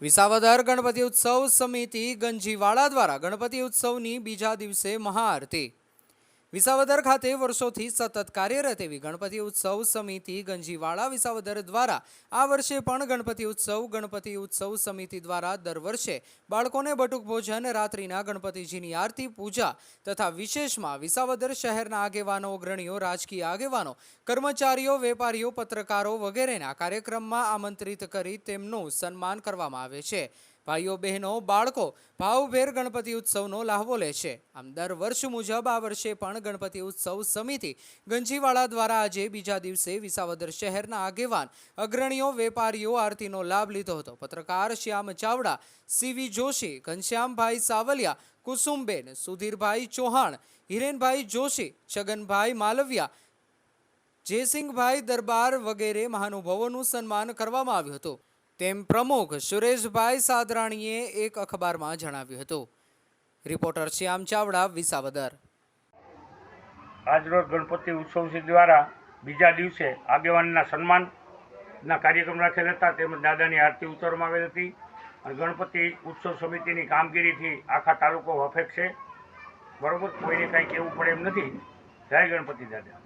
વિસાવદર ગણપતિ ઉત્સવ સમિતિ ગંજીવાડા દ્વારા ગણપતિ ઉત્સવની બીજા દિવસે મહાઆરતી। વિસાવદર ખાતે વર્ષોથી સતત કાર્યરત એવી ગણપતિ ઉત્સવ સમિતિ ગંજીવાડા વિસાવદર દ્વારા આ વર્ષે પણ ગણપતિ ઉત્સવ સમિતિ દ્વારા દર વર્ષે બાળકોને બટુક ભોજન, રાત્રિના ગણપતિજીની આરતી પૂજા તથા વિશેષમાં વિસાવદર શહેરના આગેવાનો, અગ્રણીઓ, રાજકીય આગેવાનો, કર્મચારીઓ, વેપારીઓ, પત્રકારો વગેરેના કાર્યક્રમમાં આમંત્રિત કરી તેમનું સન્માન કરવામાં આવે છે। ભાઈઓ, બહેનો, બાળકો ભાવભેર ગણપતિ ઉત્સવનો લહાવો લે છે। આમ દર વર્ષ મુજબ આ વર્ષે પણ ગણપતિ ઉત્સવ સમિતિ ગંજીવાડા દ્વારા આજે બીજા દિવસે વિસાવદર શહેરના આગેવાન, અગ્રણીઓ, વેપારીઓ આરતીનો લાભ લીધો હતો। પત્રકાર શ્યામ ચાવડા, સીવી જોશી, ઘનશ્યામભાઈ સાવલિયા, કુસુમબેન, સુધીરભાઈ ચૌહાણ, હિરેનભાઈ જોશી, છગનભાઈ માલવિયા, જયસિંહભાઈ દરબાર વગેરે મહાનુભાવોનું સન્માન કરવામાં આવ્યું હતું તેમ પ્રમુખ સુરેશભાઈ સાદરાણીએ એક અખબારમાં જણાવ્યું હતું। રિપોર્ટર શ્યામ ચાવડા, વિસાવદર। આજરોજ ગણપતિ ઉત્સવ દ્વારા બીજા દિવસે આગેવાનના સન્માનના કાર્યક્રમ રાખેલ હતા, તેમજ દાદાની આરતી ઉતારવામાં આવેલ હતી અને ગણપતિ ઉત્સવ સમિતિની કામગીરીથી આખા તાલુકો વફેક છે। બરોબર, કોઈને કાંઈ કહેવું પડે એમ નથી। જય ગણપતિ દાદા।